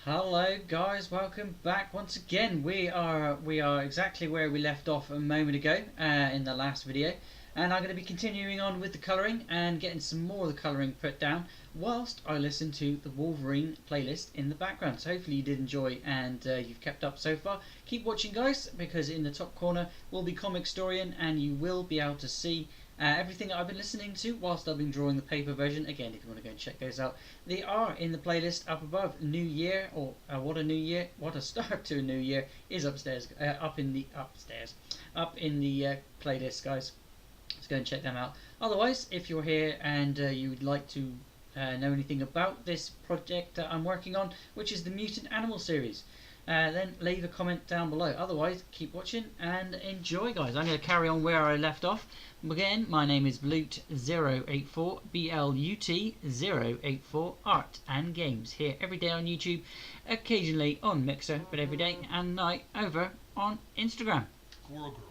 Hello guys, welcome back once again. We are exactly where we left off a moment ago in the last video, and I'm going to be continuing on with the colouring and getting some more of the colouring put down whilst I listen to the Wolverine playlist in the background. So hopefully you did enjoy and you've kept up so far. Keep watching guys, because in the top corner will be Comic Storian and you will be able to see everything that I've been listening to whilst I've been drawing the paper version. Again, if you want to go and check those out, they are in the playlist up above. New Year, or what a new year, what a start to a new year is upstairs, up in the playlist, guys. Let's go and check them out. Otherwise, if you're here and you would like to know anything about this project that I'm working on, which is the Mutant Animal series, then leave a comment down below. Otherwise, keep watching and enjoy, guys. I'm going to carry on where I left off. Again, my name is Blut084, BLUT084, Art and Games, here every day on YouTube, occasionally on Mixer, but every day and night over on Instagram. Squirrel Girl.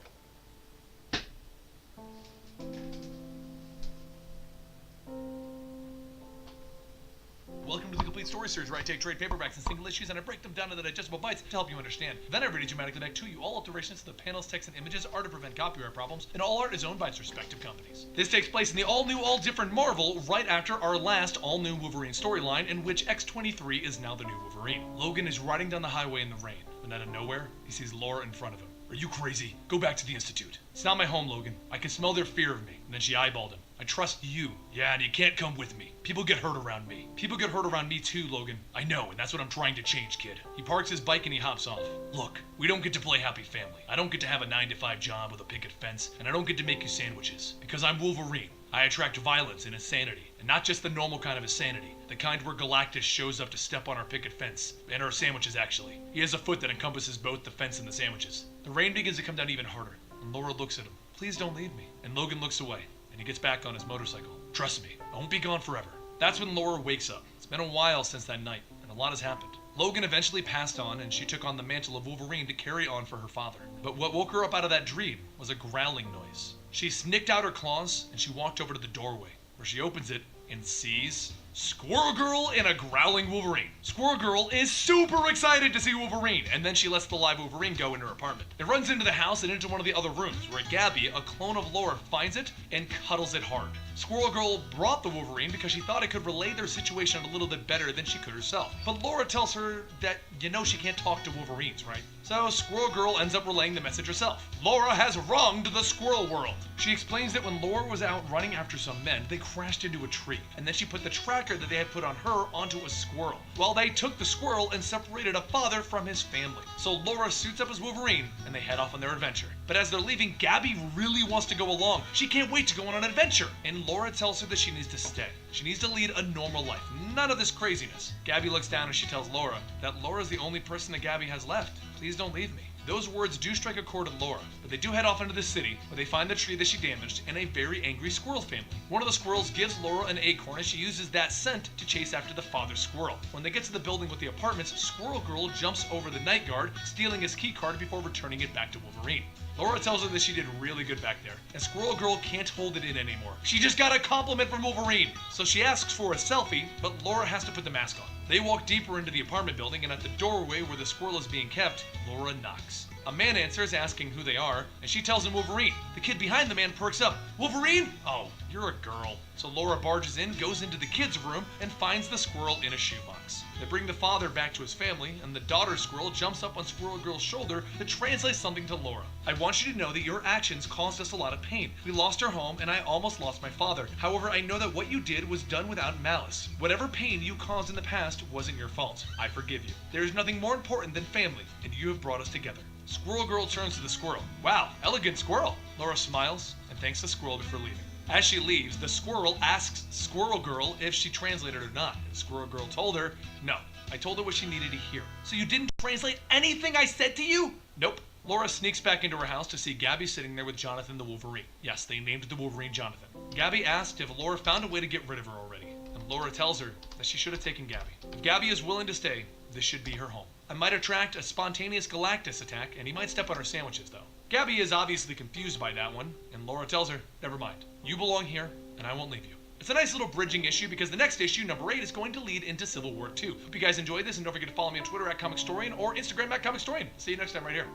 Welcome to the Complete Story Series, where I take trade paperbacks and single issues and I break them down into digestible bites to help you understand. Then I read it dramatically back to you. All alterations to the panels, text, and images are to prevent copyright problems, and all art is owned by its respective companies. This takes place in the all-new, all-different Marvel right after our last all-new Wolverine storyline, in which X-23 is now the new Wolverine. Logan is riding down the highway in the rain, when out of nowhere, he sees Laura in front of him. Are you crazy? Go back to the Institute. It's not my home, Logan. I can smell their fear of me. And then she eyeballed him. I trust you. Yeah, and you can't come with me. People get hurt around me. People get hurt around me too, Logan. I know, and that's what I'm trying to change, kid. He parks his bike and he hops off. Look, we don't get to play happy family. I don't get to have a 9-to-5 job with a picket fence, and I don't get to make you sandwiches. Because I'm Wolverine. I attract violence and insanity, and not just the normal kind of insanity, the kind where Galactus shows up to step on our picket fence, and our sandwiches actually. He has a foot that encompasses both the fence and the sandwiches. The rain begins to come down even harder, and Laura looks at him. Please don't leave me. And Logan looks away, and he gets back on his motorcycle. Trust me, I won't be gone forever. That's when Laura wakes up. It's been a while since that night, and a lot has happened. Logan eventually passed on, and she took on the mantle of Wolverine to carry on for her father. But what woke her up out of that dream was a growling noise. She snicked out her claws, and she walked over to the doorway, where she opens it and sees Squirrel Girl and a growling Wolverine. Squirrel Girl is super excited to see Wolverine, and then she lets the live Wolverine go in her apartment. It runs into the house and into one of the other rooms, where Gabby, a clone of Laura, finds it and cuddles it hard. Squirrel Girl brought the Wolverine because she thought it could relay their situation a little bit better than she could herself. But Laura tells her that, she can't talk to Wolverines, right? So Squirrel Girl ends up relaying the message herself. Laura has wronged the squirrel world. She explains that when Laura was out running after some men, they crashed into a tree, and then she put the tracker that they had put on her onto a squirrel. Well, they took the squirrel and separated a father from his family. So Laura suits up as Wolverine, and they head off on their adventure. But as they're leaving, Gabby really wants to go along. She can't wait to go on an adventure. And Laura tells her that she needs to stay. She needs to lead a normal life. None of this craziness. Gabby looks down and she tells Laura that Laura's the only person that Gabby has left. Please don't leave me. Those words do strike a chord with Laura, but they do head off into the city, where they find the tree that she damaged and a very angry squirrel family. One of the squirrels gives Laura an acorn, and she uses that scent to chase after the father squirrel. When they get to the building with the apartments, Squirrel Girl jumps over the night guard, stealing his key card before returning it back to Wolverine. Laura tells her that she did really good back there, and Squirrel Girl can't hold it in anymore. She just got a compliment from Wolverine! So she asks for a selfie, but Laura has to put the mask on. They walk deeper into the apartment building, and at the doorway where the squirrel is being kept, Laura knocks. A man answers, asking who they are, and she tells him Wolverine. The kid behind the man perks up. Wolverine? Oh, you're a girl. So Laura barges in, goes into the kid's room, and finds the squirrel in a shoebox. They bring the father back to his family, and the daughter squirrel jumps up on Squirrel Girl's shoulder to translate something to Laura. I want you to know that your actions caused us a lot of pain. We lost our home, and I almost lost my father. However, I know that what you did was done without malice. Whatever pain you caused in the past wasn't your fault. I forgive you. There is nothing more important than family, and you have brought us together. Squirrel Girl turns to the squirrel. Wow, elegant squirrel. Laura smiles and thanks the squirrel before leaving. As she leaves, the squirrel asks Squirrel Girl if she translated or not. And Squirrel Girl told her, no, I told her what she needed to hear. So you didn't translate anything I said to you? Nope. Laura sneaks back into her house to see Gabby sitting there with Jonathan the Wolverine. Yes, they named the Wolverine Jonathan. Gabby asked if Laura found a way to get rid of her already, and Laura tells her that she should have taken Gabby. If Gabby is willing to stay, this should be her home. I might attract a spontaneous Galactus attack, and he might step on her sandwiches, though. Gabby is obviously confused by that one, and Laura tells her, never mind. You belong here, and I won't leave you. It's a nice little bridging issue because the next issue, number 8, is going to lead into Civil War 2. Hope you guys enjoyed this, and don't forget to follow me on Twitter at ComicStorian or Instagram at ComicStorian. See you next time right here.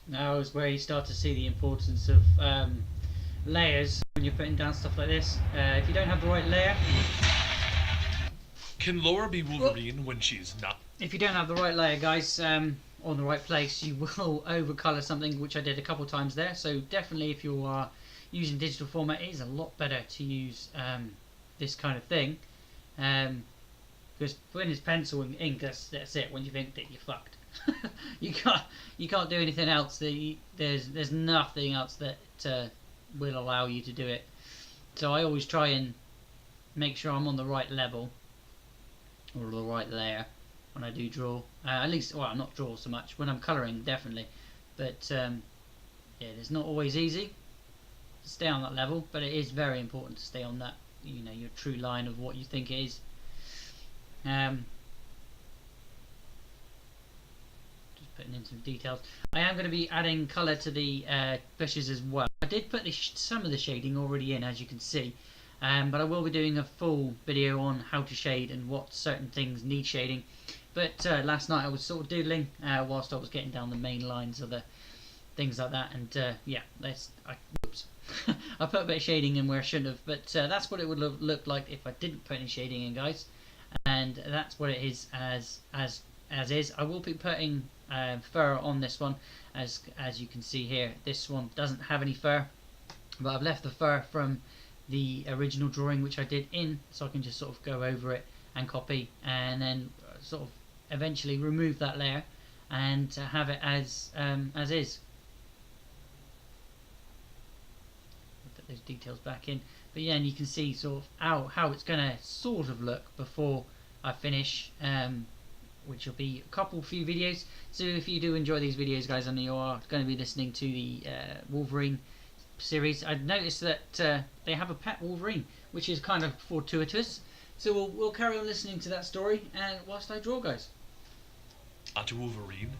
Now is where you start to see the importance of layers when you're putting down stuff like this. If you don't have the right layer, can Laura be Wolverine when she's not? If you don't have the right layer, guys, on the right place, you will overcolor something, which I did a couple times there. So definitely, if you are using digital format, it is a lot better to use this kind of thing, because when it's pencil and ink, that's it. When you think that you're fucked, you can't do anything else. There's nothing else that will allow you to do it. So I always try and make sure I'm on the right level or the right layer when I do draw. At least, well, not draw so much when I'm colouring, definitely. But yeah, it's not always easy to stay on that level, but it is very important to stay on that, you know, your true line of what you think it is. Just putting in some details. I am going to be adding colour to the bushes as well. I did put some of the shading already in, as you can see. But I will be doing a full video on how to shade and what certain things need shading. But last night I was sort of doodling whilst I was getting down the main lines of the things like that, and yeah, whoops. I put a bit of shading in where I shouldn't have, but that's what it would look like if I didn't put any shading in, guys. And that's what it is as is. I will be putting fur on this one, as you can see here. This one doesn't have any fur, but I've left the fur from the original drawing which I did in, so I can just sort of go over it and copy, and then sort of eventually remove that layer and have it as is. Put those details back in, but yeah, and you can see sort of how it's going to sort of look before I finish, which will be a few videos. So if you do enjoy these videos, guys, and you are going to be listening to the Wolverine series, I've noticed that they have a pet Wolverine, which is kind of fortuitous. So we'll carry on listening to that story, and whilst I draw, guys. To Wolverine.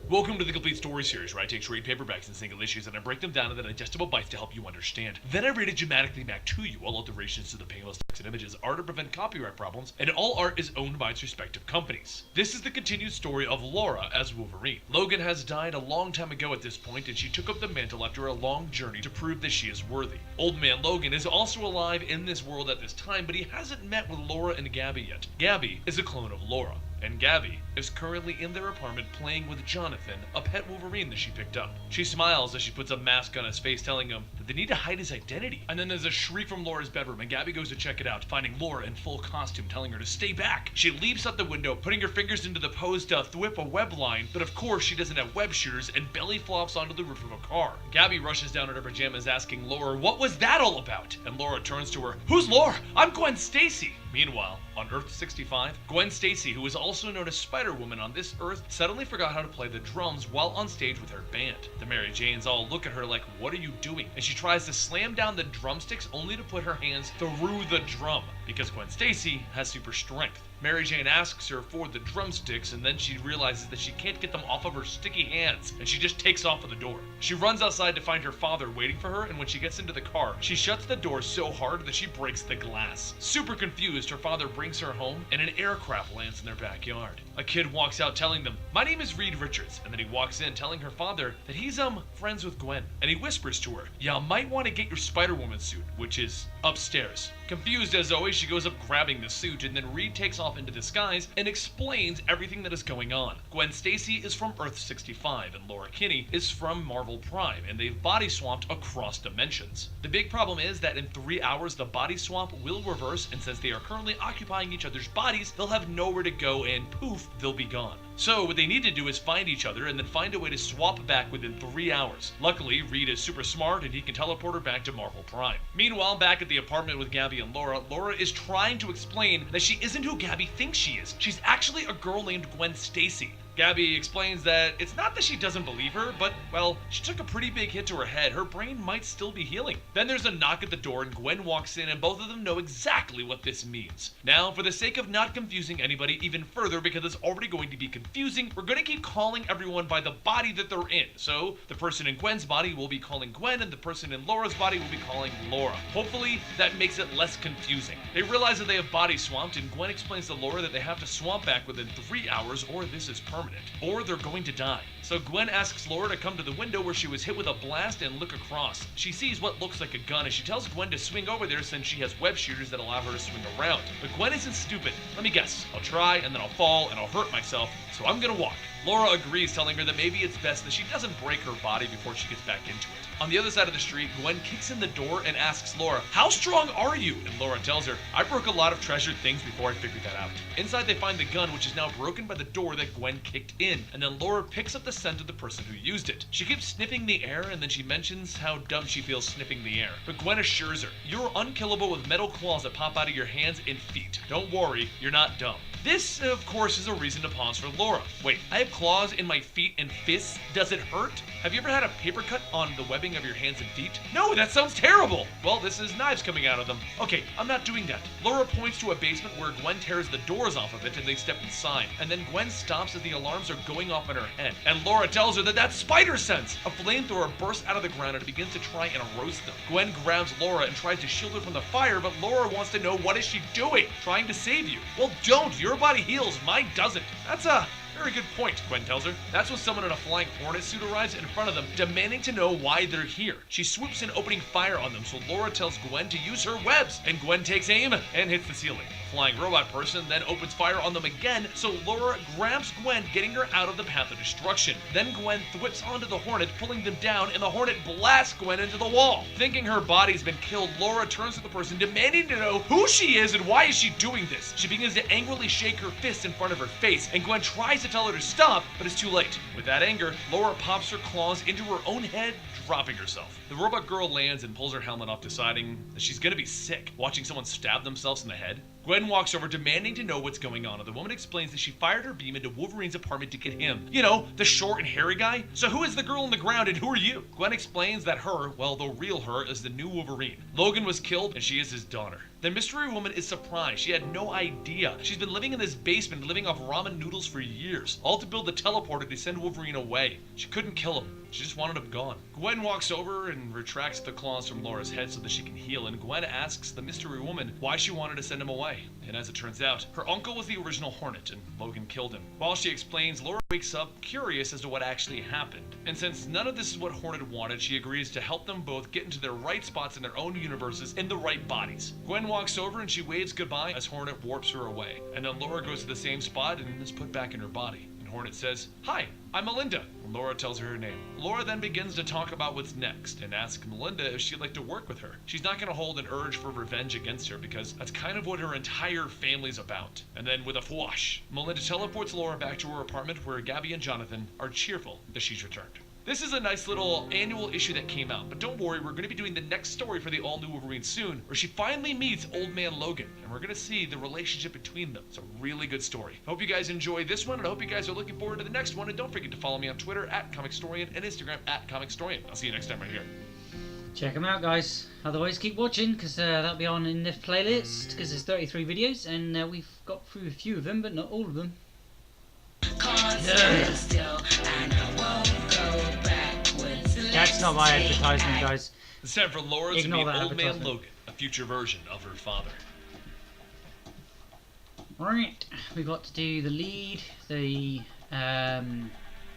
Welcome to the Complete Story Series, where I take trade paperbacks and single issues and I break them down into digestible bites to help you understand. Then I read it dramatically back to you. All alterations to the panels, text, and images are to prevent copyright problems, and all art is owned by its respective companies. This is the continued story of Laura as Wolverine. Logan has died a long time ago at this point, and she took up the mantle after a long journey to prove that she is worthy. Old Man Logan is also alive in this world at this time, but he hasn't met with Laura and Gabby yet. Gabby is a clone of Laura, and Gabby is currently in their apartment playing with Jonathan, a pet Wolverine that she picked up. She smiles as she puts a mask on his face, telling him that they need to hide his identity. And then there's a shriek from Laura's bedroom, and Gabby goes to check it out, finding Laura in full costume, telling her to stay back. She leaps out the window, putting her fingers into the pose to whip a web line, but of course she doesn't have web shooters, and belly flops onto the roof of a car. Gabby rushes down in her pajamas, asking Laura, "What was that all about?" And Laura turns to her, "Who's Laura? I'm Gwen Stacy." Meanwhile, on Earth 65, Gwen Stacy, who is also known as Spider-Woman on this Earth, suddenly forgot how to play the drums while on stage with her band. The Mary Janes all look at her like, "What are you doing?" And she tries to slam down the drumsticks only to put her hands through the drum, because Gwen Stacy has super strength. Mary Jane asks her for the drumsticks, and then she realizes that she can't get them off of her sticky hands, and she just takes off of the door. She runs outside to find her father waiting for her, and when she gets into the car, she shuts the door so hard that she breaks the glass. Super confused, her father brings her home, and an aircraft lands in their backyard. A kid walks out telling them, "My name is Reed Richards," and then he walks in telling her father that he's friends with Gwen, and he whispers to her, "Ya might want to get your Spider-Woman suit, which is upstairs." Confused as always, she goes up grabbing the suit, and then Reed takes off into disguise and explains everything that is going on. Gwen Stacy is from Earth 65, and Laura Kinney is from Marvel Prime, and they've body swapped across dimensions. The big problem is that in 3 hours, the body swap will reverse, and since they are currently occupying each other's bodies, they'll have nowhere to go, and poof, they'll be gone. So what they need to do is find each other and then find a way to swap back within 3 hours. Luckily, Reed is super smart and he can teleport her back to Marvel Prime. Meanwhile, back at the apartment with Gabby and Laura, Laura is trying to explain that she isn't who Gabby thinks she is. She's actually a girl named Gwen Stacy. Gabby explains that it's not that she doesn't believe her, but, well, she took a pretty big hit to her head. Her brain might still be healing. Then there's a knock at the door and Gwen walks in and both of them know exactly what this means. Now, for the sake of not confusing anybody even further, because it's already going to be confusing, we're going to keep calling everyone by the body that they're in. So, the person in Gwen's body will be calling Gwen and the person in Laura's body will be calling Laura. Hopefully, that makes it less confusing. They realize that they have body swamped and Gwen explains to Laura that they have to swamp back within 3 hours or this is permanent, or they're going to die. So Gwen asks Laura to come to the window where she was hit with a blast and look across. She sees what looks like a gun and she tells Gwen to swing over there since she has web shooters that allow her to swing around. But Gwen isn't stupid. Let me guess. I'll try and then I'll fall and I'll hurt myself, so I'm gonna walk. Laura agrees, telling her that maybe it's best that she doesn't break her body before she gets back into it. On the other side of the street, Gwen kicks in the door and asks Laura, "How strong are you?" And Laura tells her, "I broke a lot of treasured things before I figured that out." Inside they find the gun, which is now broken by the door that Gwen kicked in, and then Laura picks up the scent of the person who used it. She keeps sniffing the air and then she mentions how dumb she feels sniffing the air. But Gwen assures her, "You're unkillable with metal claws that pop out of your hands and feet. Don't worry, you're not dumb." This, of course, is a reason to pause for Laura. Wait, I have claws in my feet and fists? Does it hurt? Have you ever had a paper cut on the webbing of your hands and feet? No, that sounds terrible! Well, this is knives coming out of them. Okay, I'm not doing that. Laura points to a basement where Gwen tears the doors off of it and they step inside. And then Gwen stops as the alarms are going off in her head. And Laura tells her that that's spider sense! A flamethrower bursts out of the ground and it begins to try and roast them. Gwen grabs Laura and tries to shield her from the fire, but Laura wants to know, what is she doing? Trying to save you. Well, don't! Your body heals, mine doesn't. That's a very good point, Gwen tells her. That's when someone in a flying hornet suit arrives in front of them, demanding to know why they're here. She swoops in, opening fire on them, so Laura tells Gwen to use her webs, and Gwen takes aim and hits the ceiling. The flying robot person then opens fire on them again, so Laura grabs Gwen, getting her out of the path of destruction. Then Gwen whips onto the hornet, pulling them down, and the hornet blasts Gwen into the wall. Thinking her body's been killed, Laura turns to the person, demanding to know who she is and why is she doing this. She begins to angrily shake her fist in front of her face, and Gwen tries to tell her to stop, but it's too late. With that anger, Laura pops her claws into her own head, dropping herself. The robot girl lands and pulls her helmet off, deciding that she's gonna be sick, watching someone stab themselves in the head. Gwen walks over, demanding to know what's going on, and the woman explains that she fired her beam into Wolverine's apartment to get him. You know, the short and hairy guy? So who is the girl on the ground and who are you? Gwen explains that her, well, the real her, is the new Wolverine. Logan was killed and she is his daughter. The mystery woman is surprised. She had no idea. She's been living in this basement, living off ramen noodles for years, all to build the teleporter to send Wolverine away. She couldn't kill him. She just wanted him gone. Gwen walks over and retracts the claws from Laura's head so that she can heal, and Gwen asks the mystery woman why she wanted to send him away. And as it turns out, her uncle was the original Hornet, and Logan killed him. While she explains, Laura wakes up curious as to what actually happened. And since none of this is what Hornet wanted, she agrees to help them both get into their right spots in their own universes in the right bodies. Gwen walks over and she waves goodbye as Hornet warps her away. And then Laura goes to the same spot and is put back in her body. Hornet says, "Hi, I'm Melinda." And Laura tells her her name. Laura then begins to talk about what's next and asks Melinda if she'd like to work with her. She's not going to hold an urge for revenge against her because that's kind of what her entire family's about. And then with a whoosh, Melinda teleports Laura back to her apartment where Gabby and Jonathan are cheerful that she's returned. This is a nice little annual issue that came out, but don't worry, we're going to be doing the next story for the all-new Wolverine soon, where she finally meets Old Man Logan, and we're going to see the relationship between them. It's a really good story. I hope you guys enjoy this one, and I hope you guys are looking forward to the next one, and don't forget to follow me on Twitter @ComicStorian and Instagram @ComicStorian. I'll see you next time right here. Check them out, guys. Otherwise, keep watching, because that'll be on in this playlist, because there's 33 videos, and we've got through a few of them, but not all of them. That's not my advertisement, guys. It's time for Laura to meet Old Man Logan, a future version of her father. Right, we've got to do the lead, the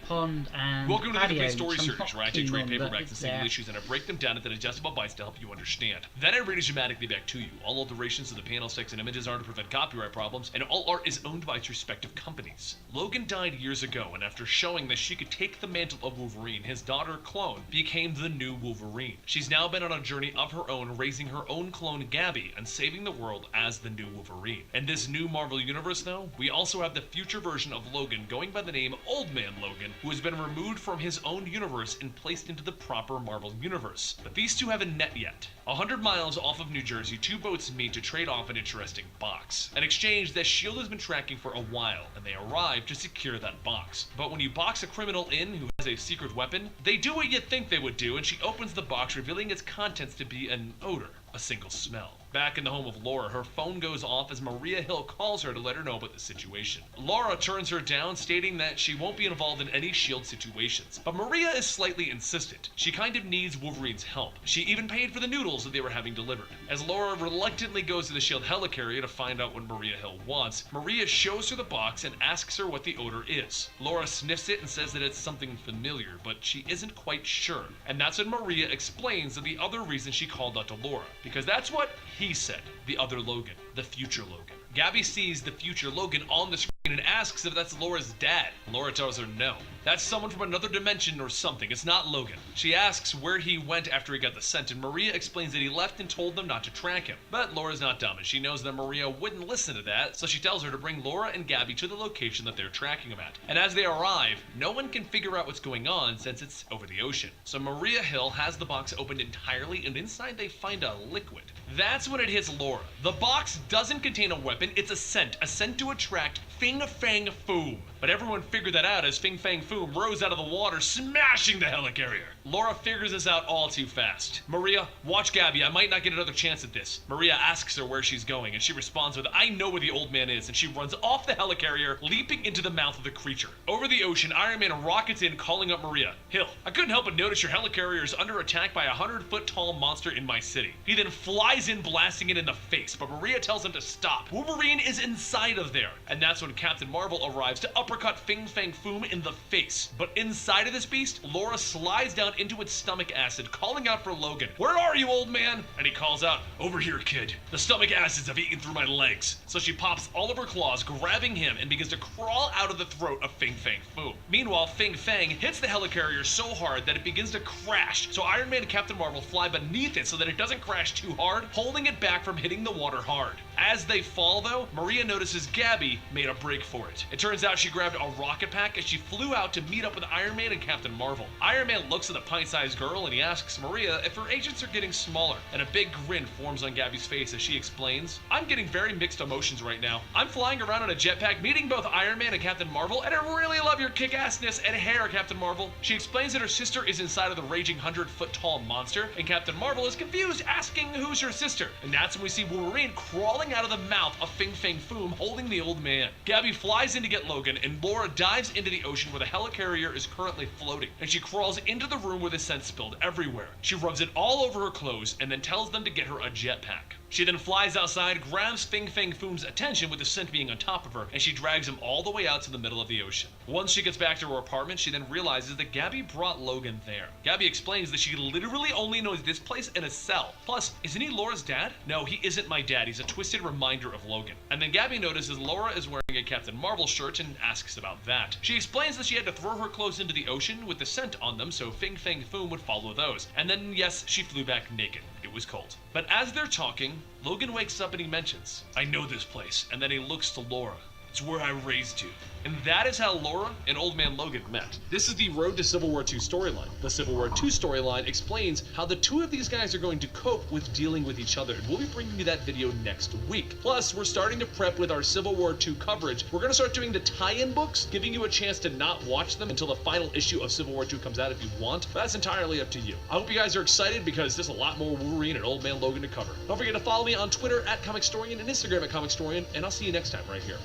pond, and welcome to the patio, Complete Story Series, where I take trade on, paperbacks and single issues and I break them down into digestible bites to help you understand. Then I read it dramatically back to you. All alterations to the panels, text, and images are to prevent copyright problems, and all art is owned by its respective companies. Logan died years ago, and after showing that she could take the mantle of Wolverine, his daughter, Clone, became the new Wolverine. She's now been on a journey of her own, raising her own clone, Gabby, and saving the world as the new Wolverine. In this new Marvel universe, though, we also have the future version of Logan going by the name Old Man Logan, Logan, who has been removed from his own universe and placed into the proper Marvel universe. But these two haven't met yet. 100 miles off of New Jersey, two boats meet to trade off an interesting box. An exchange that S.H.I.E.L.D. has been tracking for a while, and they arrive to secure that box. But when you box a criminal in who has a secret weapon, they do what you'd think they would do, and she opens the box, revealing its contents to be an odor, a single smell. Back in the home of Laura, her phone goes off as Maria Hill calls her to let her know about the situation. Laura turns her down, stating that she won't be involved in any S.H.I.E.L.D. situations. But Maria is slightly insistent. She kind of needs Wolverine's help. She even paid for the noodles that they were having delivered. As Laura reluctantly goes to the S.H.I.E.L.D. helicarrier to find out what Maria Hill wants, Maria shows her the box and asks her what the odor is. Laura sniffs it and says that it's something familiar, but she isn't quite sure. And that's when Maria explains that the other reason she called out to Laura. Because that's what he said, the other Logan, the future Logan. Gabby sees the future Logan on the screen and asks if that's Laura's dad. Laura tells her no. That's someone from another dimension or something. It's not Logan. She asks where he went after he got the scent, and Maria explains that he left and told them not to track him. But Laura's not dumb, and she knows that Maria wouldn't listen to that, so she tells her to bring Laura and Gabby to the location that they're tracking him at. And as they arrive, no one can figure out what's going on since it's over the ocean. So Maria Hill has the box opened entirely, and inside they find a liquid. That's when it hits Laura. The box doesn't contain a weapon, it's a scent to attract Fing Fang Foom. But everyone figured that out as Fing Fang Foom rose out of the water, smashing the helicarrier. Laura figures this out all too fast. Maria, watch Gabby, I might not get another chance at this. Maria asks her where she's going, and she responds with, I know where the old man is, and she runs off the helicarrier, leaping into the mouth of the creature. Over the ocean, Iron Man rockets in, calling up Maria. Hill, I couldn't help but notice your helicarrier is under attack by a 100-foot-tall monster in my city. He then flies in, blasting it in the face, but Maria tells him to stop. Wolverine is inside of there, and that's when Captain Marvel arrives to uppercut Fing Fang Foom in the face. But inside of this beast, Laura slides down into its stomach acid, calling out for Logan. Where are you, old man? And he calls out, over here, kid. The stomach acids have eaten through my legs. So she pops all of her claws, grabbing him, and begins to crawl out of the throat of Fing Fang Foom. Meanwhile, Fing Fang hits the helicarrier so hard that it begins to crash. So Iron Man and Captain Marvel fly beneath it so that it doesn't crash too hard, holding it back from hitting the water hard. As they fall, though, Maria notices Gabby made a break for it. It turns out she grabbed a rocket pack as she flew out to meet up with Iron Man and Captain Marvel. Iron Man looks at the pint-sized girl and he asks Maria if her agents are getting smaller, and a big grin forms on Gabby's face as she explains, I'm getting very mixed emotions right now. I'm flying around on a jetpack, meeting both Iron Man and Captain Marvel, and I really love your kick-assness and hair, Captain Marvel. She explains that her sister is inside of the raging 100-foot-tall monster, and Captain Marvel is confused, asking who's her sister. And that's when we see Wolverine crawling out of the mouth of Fing Fang Foom, holding the old man. Gabby flies in to get Logan, and Laura dives into the ocean where the helicarrier is currently floating, and she crawls into the room where the scent spilled everywhere. She rubs it all over her clothes and then tells them to get her a jetpack. She then flies outside, grabs Fing Fang Foom's attention with the scent being on top of her, and she drags him all the way out to the middle of the ocean. Once she gets back to her apartment, she then realizes that Gabby brought Logan there. Gabby explains that she literally only knows this place in a cell. Plus, isn't he Laura's dad? No, he isn't my dad. He's a twisted reminder of Logan. And then Gabby notices Laura is wearing a Captain Marvel shirt and asks about that. She explains that she had to throw her clothes into the ocean with the scent on them so Fing Fang Foom would follow those. And then, yes, she flew back naked. It was cold. But as they're talking, Logan wakes up and he mentions, I know this place, and then he looks to Laura. It's where I raised you. And that is how Laura and Old Man Logan met. This is the Road to Civil War II storyline. The Civil War II storyline explains how the two of these guys are going to cope with dealing with each other, and we'll be bringing you that video next week. Plus, we're starting to prep with our Civil War II coverage. We're going to start doing the tie-in books, giving you a chance to not watch them until the final issue of Civil War II comes out if you want. But that's entirely up to you. I hope you guys are excited because there's a lot more Wolverine and Old Man Logan to cover. Don't forget to follow me on Twitter at ComicStorian and Instagram at ComicStorian, and I'll see you next time right here.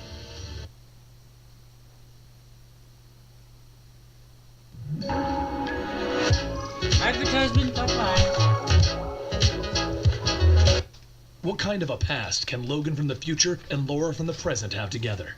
Advertisement, bye-bye. What kind of a past can Logan from the future and Laura from the present have together?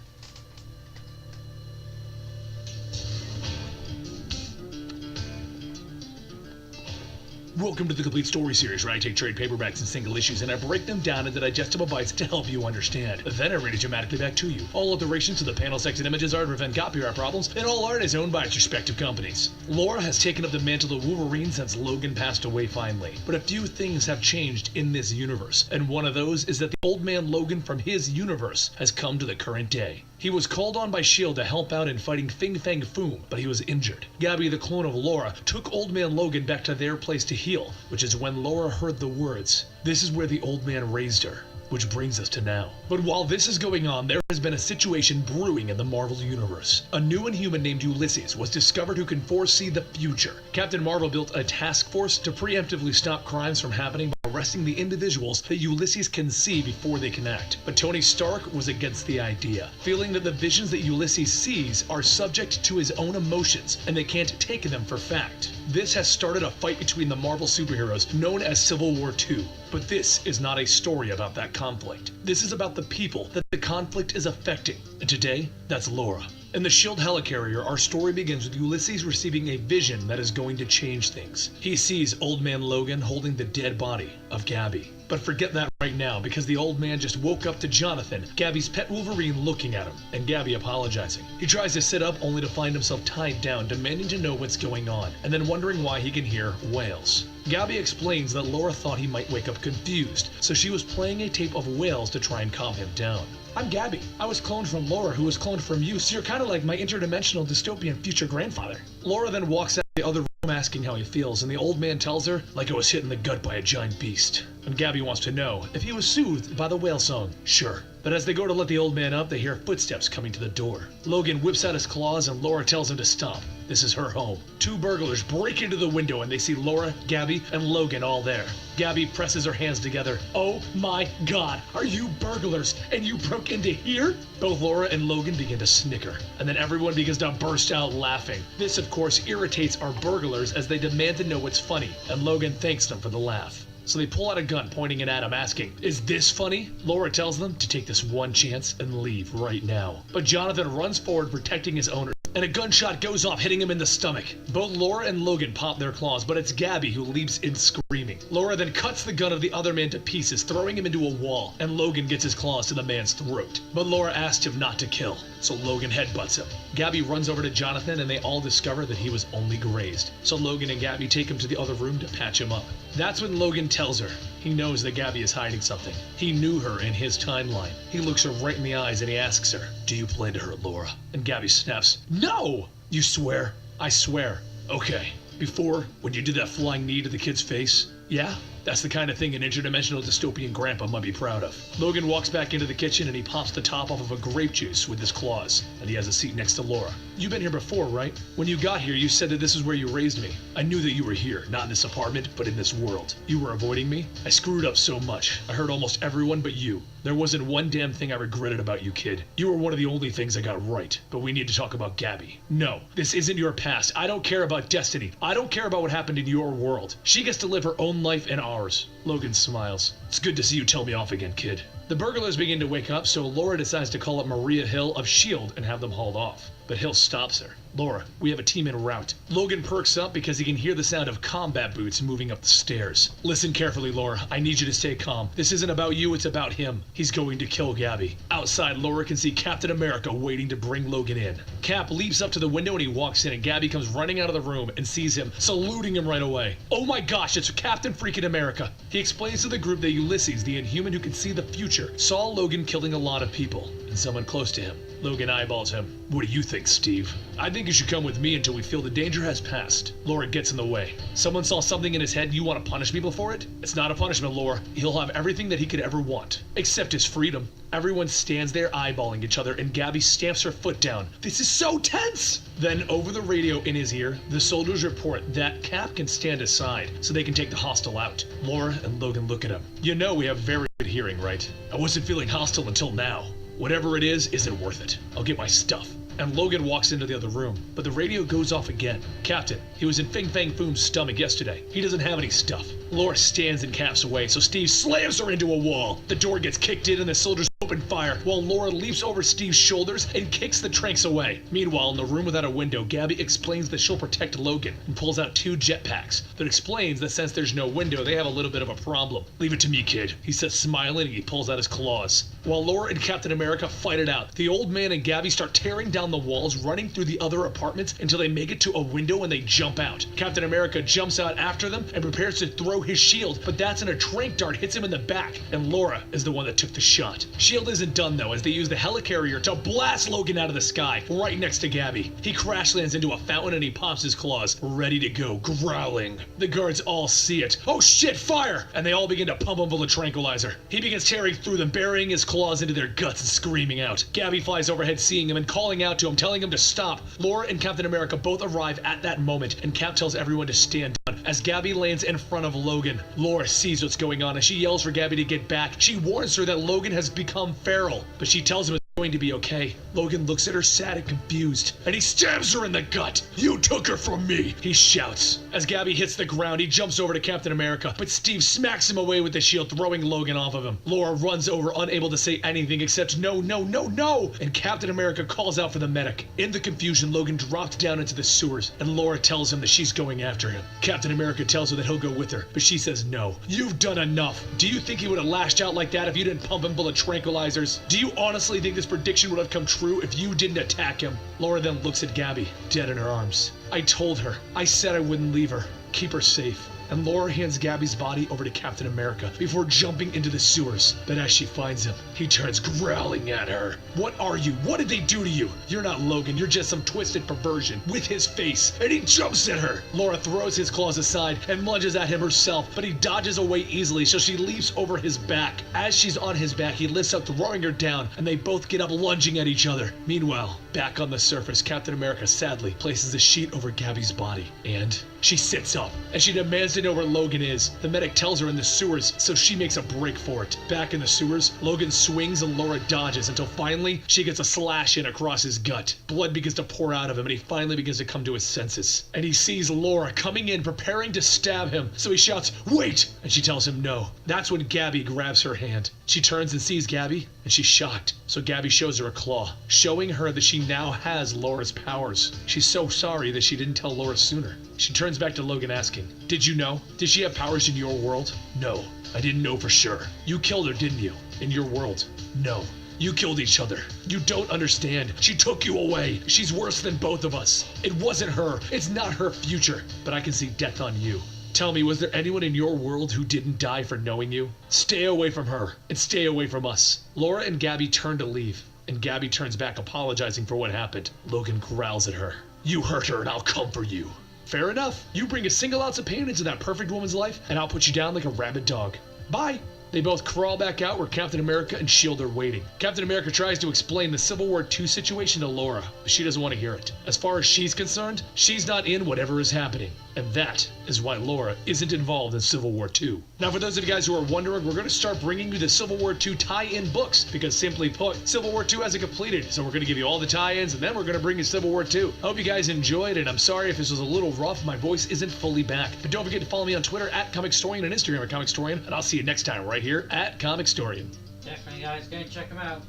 Welcome to the Complete Story Series, where I take trade paperbacks and single issues and I break them down into digestible bites to help you understand. Then I read it dramatically back to you. All alterations to the panel, text, and images are to prevent copyright problems, and all art is owned by its respective companies. Laura has taken up the mantle of Wolverine since Logan passed away finally. But a few things have changed in this universe, and one of those is that the old man Logan from his universe has come to the current day. He was called on by S.H.I.E.L.D. to help out in fighting Fin Fang Foom, but he was injured. Gabby, the clone of Laura, took Old Man Logan back to their place to heal, which is when Laura heard the words. This is where the old man raised her. Which brings us to now. But while this is going on, there has been a situation brewing in the Marvel Universe. A new Inhuman named Ulysses was discovered who can foresee the future. Captain Marvel built a task force to preemptively stop crimes from happening by arresting the individuals that Ulysses can see before they can act. But Tony Stark was against the idea, feeling that the visions that Ulysses sees are subject to his own emotions and they can't take them for fact. This has started a fight between the Marvel superheroes known as Civil War II. But this is not a story about that conflict. This is about the people that the conflict is affecting. And today, that's Laura. In the S.H.I.E.L.D. helicarrier, our story begins with Ulysses receiving a vision that is going to change things. He sees Old Man Logan holding the dead body of Gabby. But forget that right now, because the old man just woke up to Jonathan, Gabby's pet Wolverine, looking at him, and Gabby apologizing. He tries to sit up only to find himself tied down, demanding to know what's going on, and then wondering why he can hear wails. Gabby explains that Laura thought he might wake up confused, so she was playing a tape of wails to try and calm him down. I'm Gabby. I was cloned from Laura, who was cloned from you, so you're kind of like my interdimensional dystopian future grandfather. Laura then walks out the other room asking how he feels, and the old man tells her, like I was hit in the gut by a giant beast. And Gabby wants to know if he was soothed by the whale song. Sure. But as they go to let the old man up, they hear footsteps coming to the door. Logan whips out his claws and Laura tells him to stop. This is her home. Two burglars break into the window and they see Laura, Gabby, and Logan all there. Gabby presses her hands together. Oh my God, are you burglars? And you broke into here? Both Laura and Logan begin to snicker, and then everyone begins to burst out laughing. This, of course, irritates our burglars as they demand to know what's funny, and Logan thanks them for the laugh. So they pull out a gun, pointing it at him, asking, is this funny? Laura tells them to take this one chance and leave right now. But Jonathan runs forward, protecting his owner, and a gunshot goes off, hitting him in the stomach. Both Laura and Logan pop their claws, but it's Gabby who leaps in screaming. Laura then cuts the gun of the other man to pieces, throwing him into a wall, and Logan gets his claws to the man's throat. But Laura asked him not to kill, so Logan headbutts him. Gabby runs over to Jonathan, and they all discover that he was only grazed. So Logan and Gabby take him to the other room to patch him up. That's when Logan tells her he knows that Gabby is hiding something. He knew her in his timeline. He looks her right in the eyes and he asks her, do you plan to hurt Laura? And Gabby snaps, no! You swear? I swear. Okay. Before, when you did that flying knee to the kid's face, yeah? That's the kind of thing an interdimensional dystopian grandpa might be proud of. Logan walks back into the kitchen and he pops the top off of a grape juice with his claws, and he has a seat next to Laura. You've been here before, right? When you got here, you said that this is where you raised me. I knew that you were here, not in this apartment, but in this world. You were avoiding me? I screwed up so much. I hurt almost everyone but you. There wasn't one damn thing I regretted about you, kid. You were one of the only things I got right. But we need to talk about Gabby. No, this isn't your past. I don't care about destiny. I don't care about what happened in your world. She gets to live her own life and ours. Logan smiles. It's good to see you tell me off again, kid. The burglars begin to wake up, so Laura decides to call up Maria Hill of S.H.I.E.L.D. and have them hauled off. But Hill stops her. Laura, we have a team en route. Logan perks up because he can hear the sound of combat boots moving up the stairs. Listen carefully, Laura. I need you to stay calm. This isn't about you, it's about him. He's going to kill Gabby. Outside, Laura can see Captain America waiting to bring Logan in. Cap leaps up to the window and he walks in, and Gabby comes running out of the room and sees him, saluting him right away. Oh my gosh, it's Captain freaking America. He explains to the group that Ulysses, the Inhuman who can see the future, saw Logan killing a lot of people, and someone close to him. Logan eyeballs him. What do you think, Steve? I think you should come with me until we feel the danger has passed. Laura gets in the way. Someone saw something in his head and you want to punish people for it? It's not a punishment, Laura. He'll have everything that he could ever want, except his freedom. Everyone stands there eyeballing each other and Gabby stamps her foot down. This is so tense! Then over the radio in his ear, the soldiers report that Cap can stand aside so they can take the hostile out. Laura and Logan look at him. You know we have very good hearing, right? I wasn't feeling hostile until now. Whatever it is, isn't worth it. I'll get my stuff. And Logan walks into the other room, but the radio goes off again. Captain, he was in Fin Fang Foom's stomach yesterday. He doesn't have any stuff. Laura stands in Cap's way, so Steve slams her into a wall. The door gets kicked in and the soldiers open fire, while Laura leaps over Steve's shoulders and kicks the tranks away. Meanwhile, in the room without a window, Gabby explains that she'll protect Logan and pulls out 2 jetpacks. That explains that since there's no window, they have a little bit of a problem. Leave it to me, kid, he says, smiling, and he pulls out his claws. While Laura and Captain America fight it out, the old man and Gabby start tearing down the walls, running through the other apartments until they make it to a window and they jump out. Captain America jumps out after them and prepares to throw his shield, but that's when a trank dart hits him in the back, and Laura is the one that took the shot. Shield isn't done though, as they use the helicarrier to blast Logan out of the sky, right next to Gabby. He crash lands into a fountain and he pops his claws, ready to go, growling. The guards all see it. Oh shit, fire! And they all begin to pump him full of tranquilizer. He begins tearing through them, burying his claws into their guts and screaming out. Gabby flies overhead seeing him and calling out to him, telling him to stop. Laura and Captain America both arrive at that moment, and Cap tells everyone to stand down as Gabby lands in front of Logan. Laura sees what's going on and she yells for Gabby to get back. She warns her that Logan has become feral, but she tells him it's going to be okay. Logan looks at her sad and confused, and he stabs her in the gut. You took her from me, he shouts. As Gabby hits the ground, he jumps over to Captain America, but Steve smacks him away with the shield, throwing Logan off of him. Laura runs over, unable to say anything except no, no, no, no, and Captain America calls out for the medic. In the confusion, Logan drops down into the sewers, and Laura tells him that she's going after him. Captain America tells her that he'll go with her, but she says no. You've done enough. Do you think he would have lashed out like that if you didn't pump him full of tranquilizers? Do you honestly think this prediction would have come true if you didn't attack him? Laura then looks at Gabby, dead in her arms. I told her. I said I wouldn't leave her. Keep her safe. And Laura hands Gabby's body over to Captain America before jumping into the sewers. But as she finds him, he turns growling at her. What are you? What did they do to you? You're not Logan, you're just some twisted perversion with his face. And he jumps at her. Laura throws his claws aside and lunges at him herself, but he dodges away easily, so she leaps over his back. As she's on his back, he lifts up, throwing her down, and they both get up, lunging at each other. Meanwhile, back on the surface, Captain America sadly places a sheet over Gabby's body, and she sits up, and she demands to know where Logan is. The medic tells her in the sewers, so she makes a break for it. Back in the sewers, Logan swings and Laura dodges until finally she gets a slash in across his gut. Blood begins to pour out of him, and he finally begins to come to his senses. And he sees Laura coming in, preparing to stab him, so he shouts, "Wait!" And she tells him no. That's when Gabby grabs her hand. She turns and sees Gabby, and she's shocked. So Gabby shows her a claw, showing her that she now has Laura's powers. She's so sorry that she didn't tell Laura sooner. She turns back to Logan asking, "Did you know? Did she have powers in your world?" "No, I didn't know for sure." "You killed her, didn't you? In your world?" "No. You killed each other. You don't understand. She took you away. She's worse than both of us. It wasn't her. It's not her future. But I can see death on you. Tell me, was there anyone in your world who didn't die for knowing you? Stay away from her, and stay away from us." Laura and Gabby turn to leave, and Gabby turns back, apologizing for what happened. Logan growls at her. "You hurt her, and I'll come for you." "Fair enough. You bring a single ounce of pain into that perfect woman's life, and I'll put you down like a rabid dog. Bye." They both crawl back out where Captain America and S.H.I.E.L.D. are waiting. Captain America tries to explain the Civil War II situation to Laura, but she doesn't want to hear it. As far as she's concerned, she's not in whatever is happening. And that is why Laura isn't involved in Civil War II. Now, for those of you guys who are wondering, we're going to start bringing you the Civil War II tie-in books, because simply put, Civil War II hasn't completed, so we're going to give you all the tie-ins, and then we're going to bring you Civil War II. I hope you guys enjoyed, and I'm sorry if this was a little rough. My voice isn't fully back. But don't forget to follow me on Twitter at ComicStorian and Instagram at ComicStorian, and I'll see you next time right here at ComicStorian. Definitely, guys, go and check them out.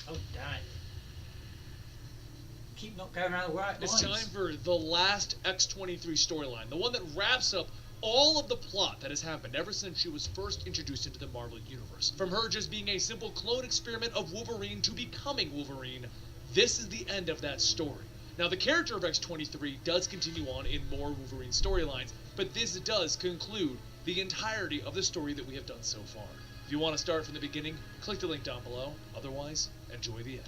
Oh, damn it. Keep not going around the right lines. It's time for the last X-23 storyline, the one that wraps up all of the plot that has happened ever since she was first introduced into the Marvel Universe. From her just being a simple clone experiment of Wolverine to becoming Wolverine, this is the end of that story. Now, the character of X-23 does continue on in more Wolverine storylines, but this does conclude the entirety of the story that we have done so far. If you want to start from the beginning, click the link down below. Otherwise, enjoy the end.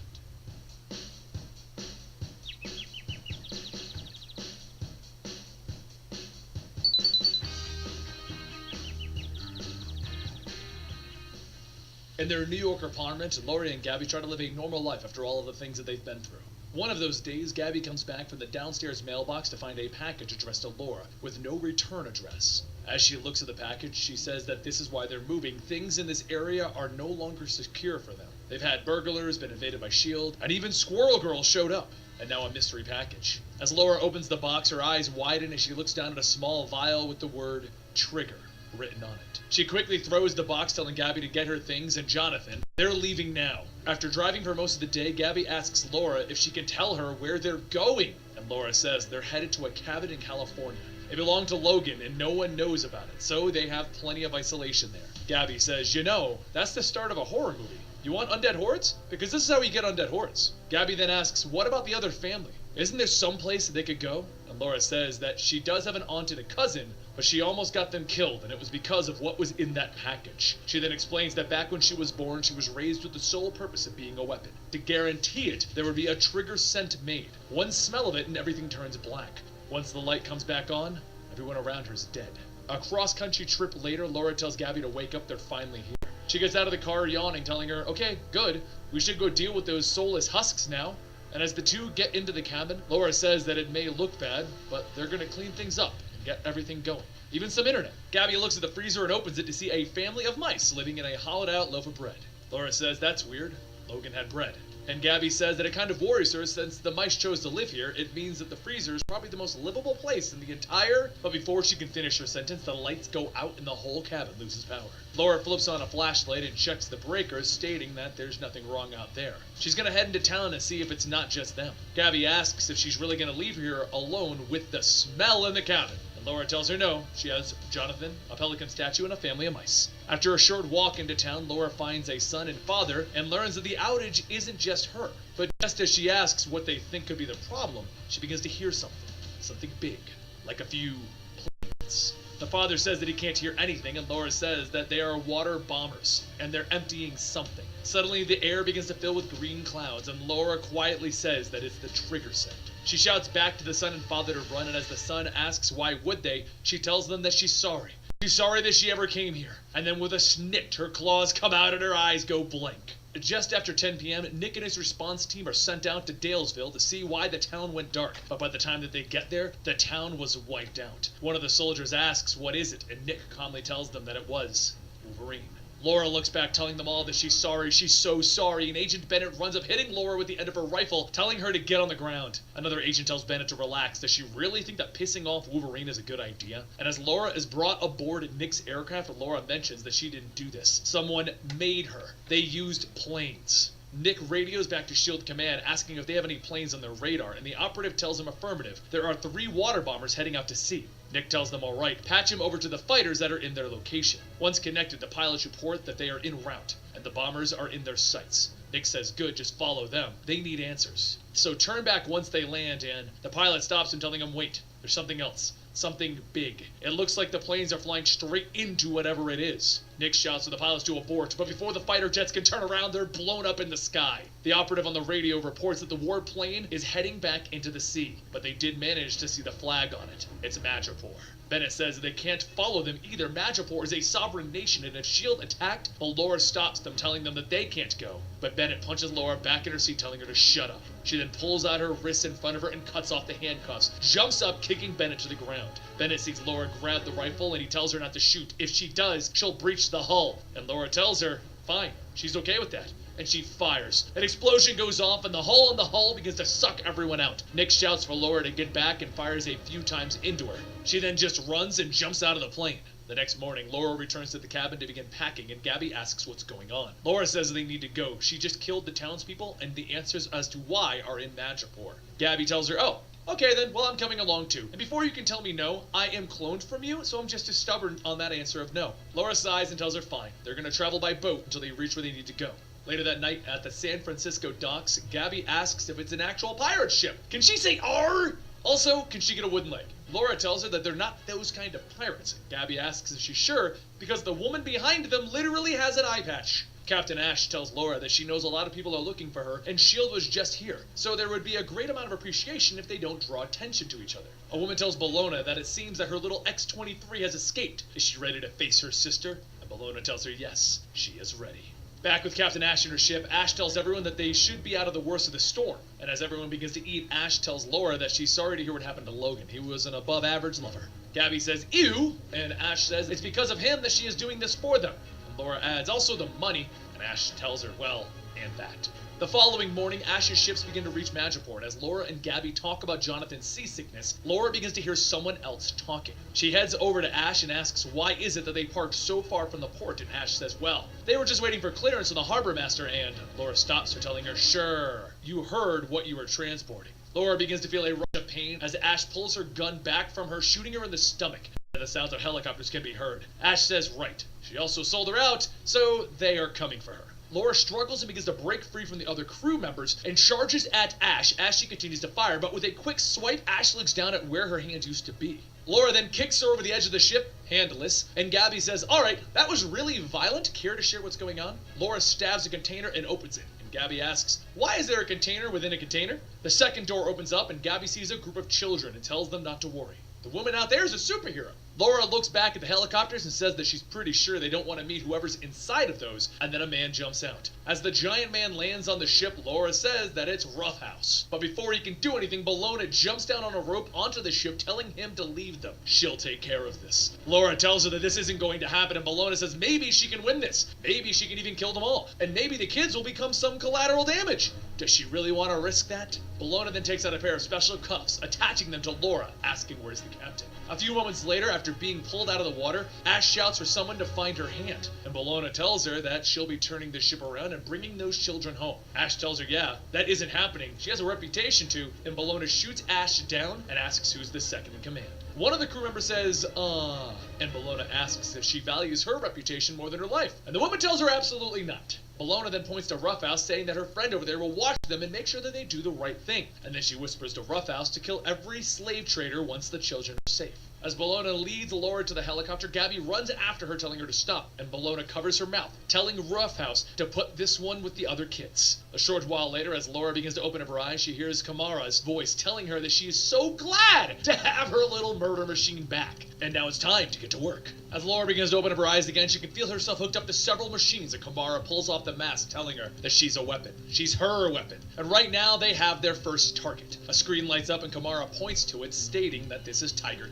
In their New York apartment, Laurie and Gabby try to live a normal life after all of the things that they've been through. One of those days, Gabby comes back from the downstairs mailbox to find a package addressed to Laura, with no return address. As she looks at the package, she says that this is why they're moving. Things in this area are no longer secure for them. They've had burglars, been invaded by S.H.I.E.L.D., and even Squirrel Girl showed up. and now a mystery package. As Laura opens the box, her eyes widen as she looks down at a small vial with the word Trigger written on it. She quickly throws the box, telling Gabby to get her things, and Jonathan. They're leaving now. After driving for most of the day, Gabby asks Laura if she can tell her where they're going, and Laura says they're headed to a cabin in California. It belonged to Logan, and no one knows about it, so they have plenty of isolation there. Gabby says, you know, that's the start of a horror movie. You want undead hordes? Because this is how you get undead hordes. Gabby then asks, what about the other family? Isn't there some place that they could go? And Laura says that she does have an aunt and a cousin, but she almost got them killed, and it was because of what was in that package. She then explains that back when she was born, she was raised with the sole purpose of being a weapon. To guarantee it, there would be a trigger scent made. One smell of it and everything turns black. Once the light comes back on, everyone around her is dead. A cross-country trip later, Laura tells Gabby to wake up, they're finally here. She gets out of the car yawning, telling her, okay, good, we should go deal with those soulless husks now. And as the two get into the cabin, Laura says that it may look bad, but they're gonna clean things up and get everything going. Even some internet. Gabby looks at the freezer and opens it to see a family of mice living in a hollowed out loaf of bread. Laura says that's weird. Logan had bread. And Gabby says that it kind of worries her since the mice chose to live here. It means that the freezer is probably the most livable place in the entire... But before she can finish her sentence, the lights go out and the whole cabin loses power. Laura flips on a flashlight and checks the breakers, stating that there's nothing wrong out there. She's gonna head into town to see if it's not just them. Gabby asks if she's really gonna leave here alone with the smell in the cabin. Laura tells her no, she has Jonathan, a pelican statue, and a family of mice. After a short walk into town, Laura finds a son and father and learns that the outage isn't just her. But just as she asks what they think could be the problem, she begins to hear something big, like a few planes. The father says that he can't hear anything, and Laura says that they are water bombers, and they're emptying something. Suddenly, the air begins to fill with green clouds, and Laura quietly says that it's the trigger scent. She shouts back to the son and father to run, and as the son asks why would they, she tells them that she's sorry. She's sorry that she ever came here. And then with a snick, her claws come out and her eyes go blank. Just after 10 p.m., Nick and his response team are sent out to Dalesville to see why the town went dark. But by the time that they get there, the town was wiped out. One of the soldiers asks, what is it? And Nick calmly tells them that it was Wolverine. Laura looks back, telling them all that she's sorry, she's so sorry, and Agent Bennett runs up, hitting Laura with the end of her rifle, telling her to get on the ground. Another agent tells Bennett to relax. Does she really think that pissing off Wolverine is a good idea? And as Laura is brought aboard Nick's aircraft, Laura mentions that she didn't do this. Someone made her. They used planes. Nick radios back to SHIELD Command, asking if they have any planes on their radar, and the operative tells him affirmative. There are 3 water bombers heading out to sea. Nick tells them all right, patch him over to the fighters that are in their location. Once connected, the pilots report that they are en route, and the bombers are in their sights. Nick says, good, just follow them. They need answers. So turn back once they land, and the pilot stops him, telling him, wait, there's something else. Something big. It looks like the planes are flying straight into whatever it is. Nick shouts for the pilots to abort, but before the fighter jets can turn around, they're blown up in the sky. The operative on the radio reports that the warplane is heading back into the sea, but they did manage to see the flag on it. It's Madripoor. Bennett says that they can't follow them either. Madripoor is a sovereign nation, and if S.H.I.E.L.D. attacked, well, Laura stops them, telling them that they can't go. But Bennett punches Laura back in her seat, telling her to shut up. She then pulls out her wrists in front of her and cuts off the handcuffs, jumps up, kicking Bennett to the ground. Bennett sees Laura grab the rifle, and he tells her not to shoot. If she does, she'll breach the hull. And Laura tells her, fine, she's okay with that. And she fires. An explosion goes off, and the hole in the hull begins to suck everyone out. Nick shouts for Laura to get back and fires a few times into her. She then just runs and jumps out of the plane. The next morning, Laura returns to the cabin to begin packing, and Gabby asks what's going on. Laura says they need to go. She just killed the townspeople, and the answers as to why are in Madripoor. Gabby tells her, oh, okay then, well I'm coming along too. And before you can tell me no, I am cloned from you, so I'm just as stubborn on that answer of no. Laura sighs and tells her fine. They're gonna travel by boat until they reach where they need to go. Later that night, at the San Francisco docks, Gabby asks if it's an actual pirate ship. Can she say R? Also, can she get a wooden leg? Laura tells her that they're not those kind of pirates. Gabby asks if she's sure, because the woman behind them literally has an eye patch. Captain Ash tells Laura that she knows a lot of people are looking for her, and S.H.I.E.L.D. was just here, so there would be a great amount of appreciation if they don't draw attention to each other. A woman tells Bologna that it seems that her little X-23 has escaped. Is she ready to face her sister? And Bologna tells her yes, she is ready. Back with Captain Ash in her ship, Ash tells everyone that they should be out of the worst of the storm. And as everyone begins to eat, Ash tells Laura that she's sorry to hear what happened to Logan. He was an above-average lover. Gabby says, ew! And Ash says it's because of him that she is doing this for them. And Laura adds, also the money. And Ash tells her, well, and that. The following morning, Ash's ships begin to reach Madripoor. As Laura and Gabby talk about Jonathan's seasickness, Laura begins to hear someone else talking. She heads over to Ash and asks why is it that they parked so far from the port, and Ash says, well, they were just waiting for clearance from the harbor master, and Laura stops her, telling her, sure, you heard what you were transporting. Laura begins to feel a rush of pain as Ash pulls her gun back from her, shooting her in the stomach. The sounds of helicopters can be heard. Ash says, right. She also sold her out, so they are coming for her. Laura struggles and begins to break free from the other crew members and charges at Ash as she continues to fire, but with a quick swipe, Ash looks down at where her hand used to be. Laura then kicks her over the edge of the ship, handless, and Gabby says, alright, that was really violent. Care to share what's going on? Laura stabs a container and opens it. Gabby asks, why is there a container within a container? The second door opens up and Gabby sees a group of children and tells them not to worry. The woman out there is a superhero. Laura looks back at the helicopters and says that she's pretty sure they don't want to meet whoever's inside of those, and then a man jumps out. As the giant man lands on the ship, Laura says that it's Roughhouse. But before he can do anything, Bellona jumps down on a rope onto the ship, telling him to leave them. She'll take care of this. Laura tells her that this isn't going to happen, and Bellona says maybe she can win this. Maybe she can even kill them all. And maybe the kids will become some collateral damage. Does she really want to risk that? Bellona then takes out a pair of special cuffs, attaching them to Laura, asking where's the captain. A few moments later, after being pulled out of the water, Ash shouts for someone to find her hand, and Bellona tells her that she'll be turning the ship around and bringing those children home. Ash tells her, yeah, that isn't happening. She has a reputation to, and Bellona shoots Ash down and asks who's the second in command. One of the crew members says, and Bellona asks if she values her reputation more than her life, and the woman tells her absolutely not. Bellona then points to Roughhouse, saying that her friend over there will watch them and make sure that they do the right thing, and then she whispers to Roughhouse to kill every slave trader once the children are safe. As Bellona leads Laura to the helicopter, Gabby runs after her, telling her to stop, and Bellona covers her mouth, telling Roughhouse to put this one with the other kids. A short while later, as Laura begins to open up her eyes, she hears Kamara's voice telling her that she is so glad to have her little murder machine back, and now it's time to get to work. As Laura begins to open up her eyes again, she can feel herself hooked up to several machines, and Kamara pulls off the mask, telling her that she's a weapon. She's her weapon. And right now, they have their first target. A screen lights up, and Kamara points to it, stating that this is Tiger.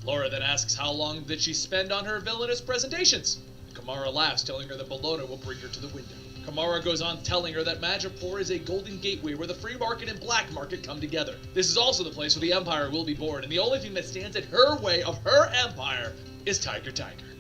Laura then asks how long did she spend on her villainous presentations. Kamara laughs, telling her that Bellona will bring her to the window. Kamara goes on telling her that Madripoor is a golden gateway where the free market and black market come together. This is also the place where the Empire will be born, and the only thing that stands in her way of her empire is Tiger.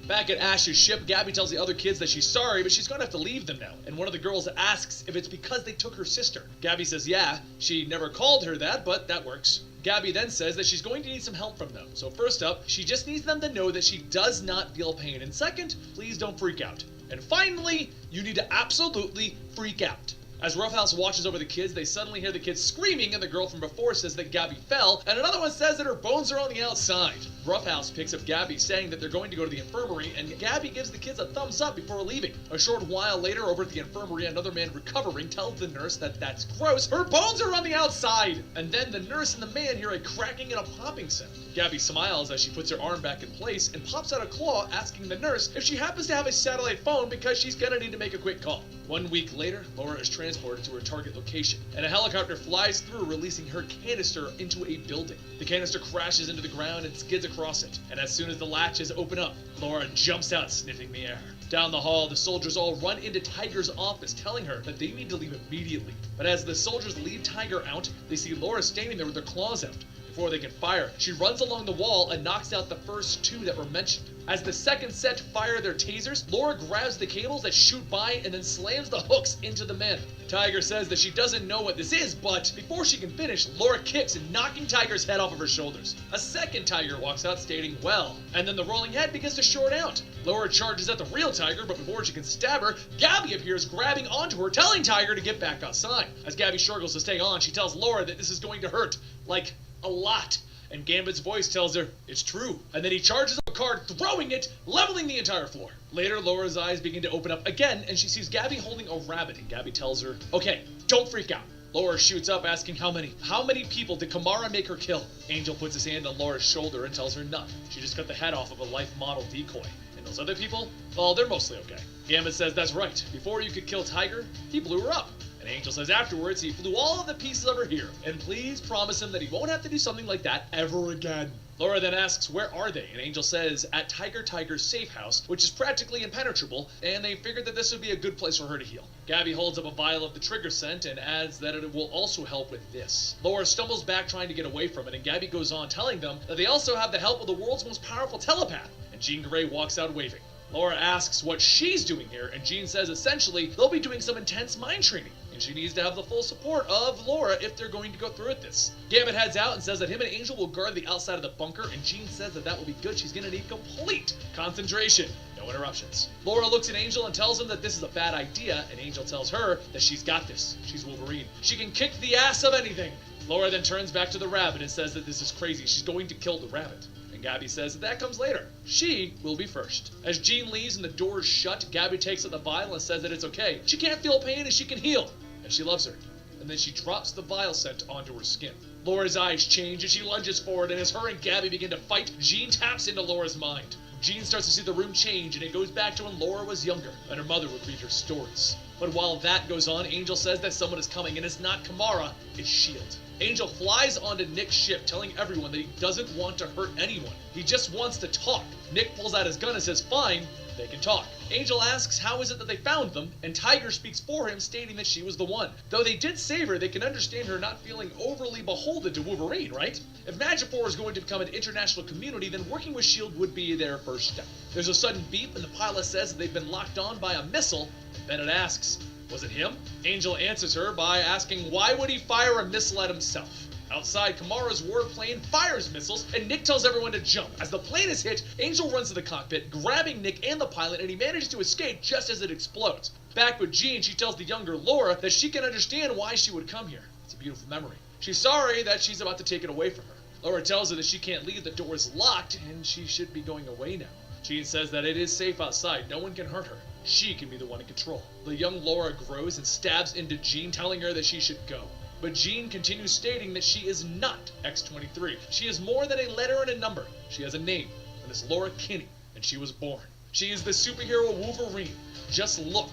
Back at Ash's ship, Gabby tells the other kids that she's sorry, but she's gonna have to leave them now. And one of the girls asks if it's because they took her sister. Gabby says yeah, she never called her that, but that works. Gabby then says that she's going to need some help from them. So first up, she just needs them to know that she does not feel pain. And second, please don't freak out. And finally, you need to absolutely freak out. As Roughhouse watches over the kids, they suddenly hear the kids screaming, and the girl from before says that Gabby fell, and another one says that her bones are on the outside. Roughhouse picks up Gabby, saying that they're going to go to the infirmary, and Gabby gives the kids a thumbs up before leaving. A short while later, over at the infirmary, another man recovering tells the nurse that that's gross. Her bones are on the outside! And then the nurse and the man hear a cracking and a popping sound. Gabby smiles as she puts her arm back in place and pops out a claw, asking the nurse if she happens to have a satellite phone because she's gonna need to make a quick call. 1 week later, Laura is transported to her target location, and a helicopter flies through, releasing her canister into a building. The canister crashes into the ground and skids across it, and as soon as the latches open up, Laura jumps out, sniffing the air. Down the hall, the soldiers all run into Tiger's office, telling her that they need to leave immediately. But as the soldiers leave Tiger out, they see Laura standing there with her claws out. Before they can fire, she runs along the wall and knocks out the first two that were mentioned. As the second set fire their tasers, Laura grabs the cables that shoot by and then slams the hooks into the men. Tiger says that she doesn't know what this is, but before she can finish, Laura kicks and knocking Tiger's head off of her shoulders. A second Tiger walks out stating, well, and then the rolling head begins to short out. Laura charges at the real Tiger, but before she can stab her, Gabby appears grabbing onto her, telling Tiger to get back outside. As Gabby struggles to stay on, she tells Laura that this is going to hurt, like, a lot. And Gambit's voice tells her, it's true. And then he charges up a card, throwing it, leveling the entire floor. Later, Laura's eyes begin to open up again, and she sees Gabby holding a rabbit, and Gabby tells her, okay, don't freak out. Laura shoots up, asking how many. How many people did Kamara make her kill? Angel puts his hand on Laura's shoulder and tells her none. She just cut the head off of a life model decoy. And those other people? Well, they're mostly okay. Gambit says that's right. Before you could kill Tiger, he blew her up. And Angel says afterwards he flew all of the pieces of her here, and please promise him that he won't have to do something like that ever again. Laura then asks, where are they? And Angel says, at Tiger's safe house, which is practically impenetrable, and they figured that this would be a good place for her to heal. Gabby holds up a vial of the trigger scent and adds that it will also help with this. Laura stumbles back trying to get away from it, and Gabby goes on telling them that they also have the help of the world's most powerful telepath, and Jean Grey walks out waving. Laura asks what she's doing here, and Jean says essentially they'll be doing some intense mind training, and she needs to have the full support of Laura if they're going to go through with this. Gambit heads out and says that him and Angel will guard the outside of the bunker, and Jean says that will be good. She's going to need complete concentration. No interruptions. Laura looks at Angel and tells him that this is a bad idea, and Angel tells her that she's got this. She's Wolverine. She can kick the ass of anything. Laura then turns back to the rabbit and says that this is crazy. She's going to kill the rabbit. Gabby says that comes later. She will be first. As Jean leaves and the door is shut, Gabby takes out the vial and says that it's okay. She can't feel pain and she can heal. And she loves her. And then she drops the vial scent onto her skin. Laura's eyes change as she lunges forward, and as her and Gabby begin to fight, Jean taps into Laura's mind. Jean starts to see the room change, and it goes back to when Laura was younger, and her mother would read her stories. But while that goes on, Angel says that someone is coming, and it's not Kamara, it's S.H.I.E.L.D. Angel flies onto Nick's ship, telling everyone that he doesn't want to hurt anyone. He just wants to talk. Nick pulls out his gun and says, fine, they can talk. Angel asks how is it that they found them, and Tiger speaks for him, stating that she was the one. Though they did save her, they can understand her not feeling overly beholden to Wolverine, right? If Madripoor is going to become an international community, then working with S.H.I.E.L.D. would be their first step. There's a sudden beep, and the pilot says that they've been locked on by a missile. Bennett asks, was it him? Angel answers her by asking why would he fire a missile at himself? Outside, Kamara's warplane fires missiles, and Nick tells everyone to jump. As the plane is hit, Angel runs to the cockpit, grabbing Nick and the pilot, and he manages to escape just as it explodes. Back with Jean, she tells the younger Laura that she can understand why she would come here. It's a beautiful memory. She's sorry that she's about to take it away from her. Laura tells her that she can't leave, the door is locked, and she should be going away now. Jean says that it is safe outside, no one can hurt her. She can be the one in control. The young Laura grows and stabs into Jean, telling her that she should go. But Jean continues stating that she is not X-23. She is more than a letter and a number. She has a name, and it's Laura Kinney, and she was born. She is the superhero Wolverine. Just look.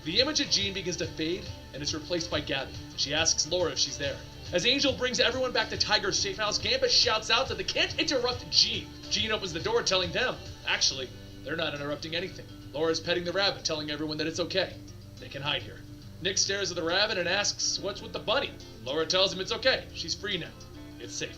The image of Jean begins to fade, and it's replaced by Gabby. She asks Laura if she's there. As Angel brings everyone back to Tiger's safe house, Gambit shouts out that they can't interrupt Jean. Jean opens the door, telling them, actually, they're not interrupting anything. Laura's petting the rabbit, telling everyone that it's okay. They can hide here. Nick stares at the rabbit and asks, what's with the bunny? Laura tells him it's okay. She's free now. It's safe.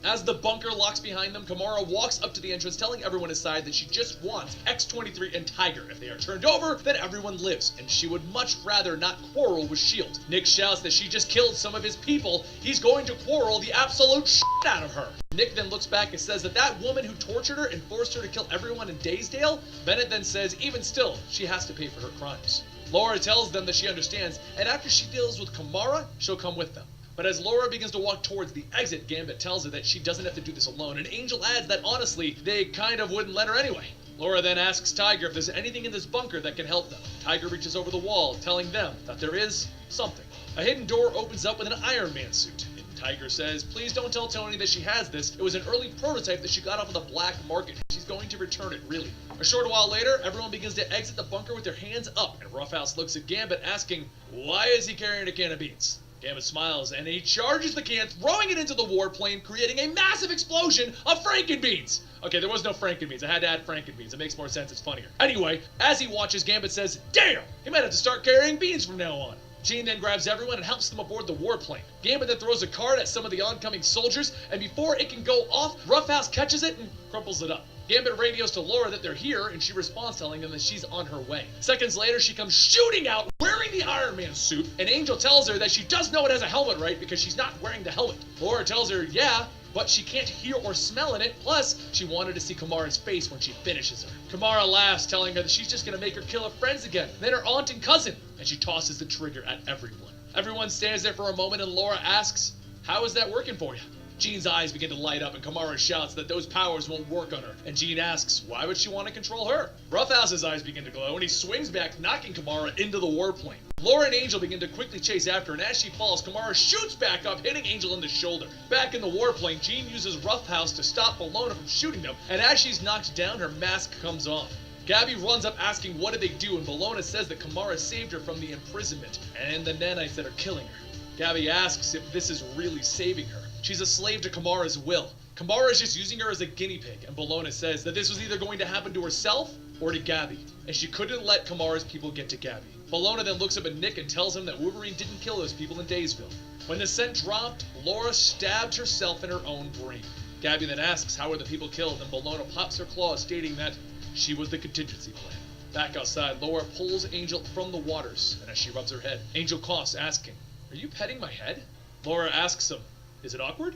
As the bunker locks behind them, Kamara walks up to the entrance, telling everyone inside that she just wants X-23 and Tiger. If they are turned over, then everyone lives, and she would much rather not quarrel with S.H.I.E.L.D. Nick shouts that she just killed some of his people. He's going to quarrel the absolute shit out of her. Nick then looks back and says that that woman who tortured her and forced her to kill everyone in Daysdale, Bennett then says even still, she has to pay for her crimes. Laura tells them that she understands, and after she deals with Kamara, she'll come with them. But as Laura begins to walk towards the exit, Gambit tells her that she doesn't have to do this alone, and Angel adds that honestly, they kind of wouldn't let her anyway. Laura then asks Tiger if there's anything in this bunker that can help them. Tiger reaches over the wall, telling them that there is something. A hidden door opens up with an Iron Man suit. Tiger says, please don't tell Tony that she has this. It was an early prototype that she got off of the black market. She's going to return it, really. A short while later, everyone begins to exit the bunker with their hands up, and Roughhouse looks at Gambit asking, why is he carrying a can of beans? Gambit smiles, and he charges the can, throwing it into the warplane, creating a massive explosion of Frankenbeans! Okay, there was no Frankenbeans. I had to add Frankenbeans. It makes more sense. It's funnier. Anyway, as he watches, Gambit says, damn! He might have to start carrying beans from now on. Jean then grabs everyone and helps them aboard the warplane. Gambit then throws a card at some of the oncoming soldiers, and before it can go off, Roughhouse catches it and crumples it up. Gambit radios to Laura that they're here, and she responds telling them that she's on her way. Seconds later, she comes shooting out wearing the Iron Man suit, and Angel tells her that she does know it has a helmet, right, because she's not wearing the helmet. Laura tells her, yeah, but she can't hear or smell in it, plus she wanted to see Kamara's face when she finishes her. Kamara laughs, telling her that she's just gonna make her kill her friends again, then her aunt and cousin, and she tosses the trigger at everyone. Everyone stands there for a moment, and Laura asks, how is that working for you? Jean's eyes begin to light up, and Kamara shouts that those powers won't work on her, and Jean asks, why would she want to control her? Roughhouse's eyes begin to glow, and he swings back, knocking Kamara into the warplane. Laura and Angel begin to quickly chase after, and as she falls, Kamara shoots back up, hitting Angel in the shoulder. Back in the warplane, Jean uses Roughhouse to stop Bologna from shooting them, and as she's knocked down, her mask comes off. Gabby runs up asking what did they do, and Bologna says that Kamara saved her from the imprisonment, and the nanites that are killing her. Gabby asks if this is really saving her. She's a slave to Kamara's will. Kamara is just using her as a guinea pig, and Bologna says that this was either going to happen to herself or to Gabby, and she couldn't let Kamara's people get to Gabby. Bologna then looks up at Nick and tells him that Wolverine didn't kill those people in Daysville. When the scent dropped, Laura stabbed herself in her own brain. Gabby then asks how were the people killed, and Bologna pops her claws, stating that she was the contingency plan. Back outside, Laura pulls Angel from the waters, and as she rubs her head, Angel coughs, asking, "Are you petting my head?" Laura asks him, "Is it awkward?"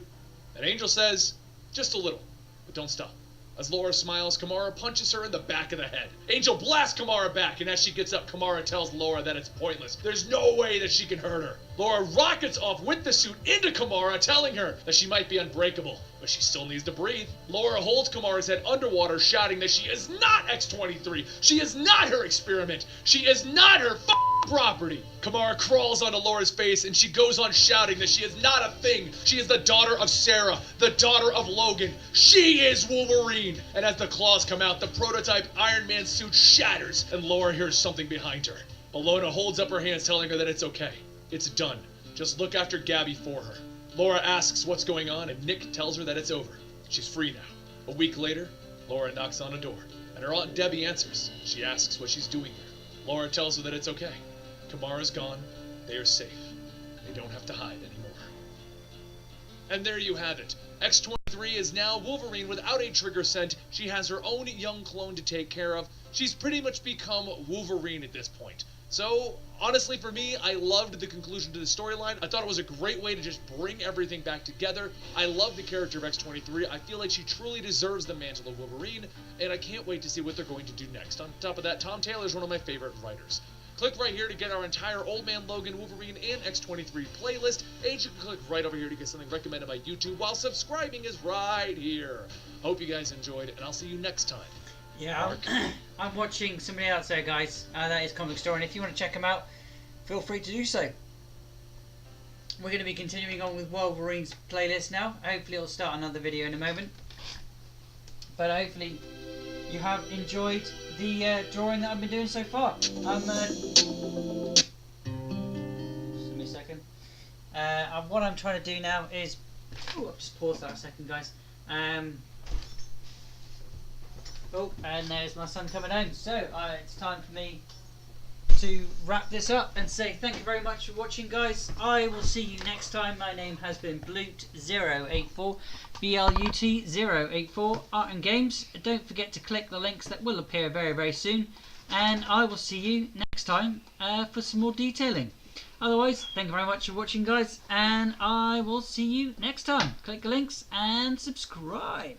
And Angel says, "Just a little, but don't stop." As Laura smiles, Kamara punches her in the back of the head. Angel blasts Kamara back, and as she gets up, Kamara tells Laura that it's pointless. There's no way that she can hurt her. Laura rockets off with the suit into Kamara, telling her that she might be unbreakable, but she still needs to breathe. Laura holds Kamara's head underwater, shouting that she is not X-23. She is not her experiment. She is not her property. Kamara crawls onto Laura's face, and she goes on shouting that she is not a thing. She is the daughter of Sarah, the daughter of Logan. She is Wolverine. And as the claws come out, the prototype Iron Man suit shatters, and Laura hears something behind her. Bologna holds up her hands, telling her that it's okay. It's done. Just look after Gabby for her. Laura asks what's going on, and Nick tells her that it's over. She's free now. A week later, Laura knocks on a door, and her Aunt Debbie answers. She asks what she's doing here. Laura tells her that it's okay. Kamara's gone. They are safe. They don't have to hide anymore. And there you have it. X-23 is now Wolverine without a trigger scent. She has her own young clone to take care of. She's pretty much become Wolverine at this point. So, honestly for me, I loved the conclusion to the storyline. I thought it was a great way to just bring everything back together. I love the character of X-23. I feel like she truly deserves the mantle of Wolverine, and I can't wait to see what they're going to do next. On top of that, Tom Taylor is one of my favorite writers. Click right here to get our entire Old Man Logan, Wolverine, and X-23 playlist, and you can click right over here to get something recommended by YouTube, while subscribing is right here. Hope you guys enjoyed, and I'll see you next time. Yeah, I'm watching somebody else there, guys. That is Comic Store, and if you want to check them out, feel free to do so. We're going to be continuing on with Wolverine's playlist now. Hopefully it'll start another video in a moment. But hopefully you have enjoyed the drawing that I've been doing so far. Just give me a second. What I'm trying to do now is... I'll just pause that a second, guys. Oh, and there's my son coming home. So it's time for me to wrap this up and say thank you very much for watching, guys. I will see you next time. My name has been Blut084, BLUT084, Art and Games. Don't forget to click the links that will appear very, very soon. And I will see you next time for some more detailing. Otherwise, thank you very much for watching, guys. And I will see you next time. Click the links and subscribe.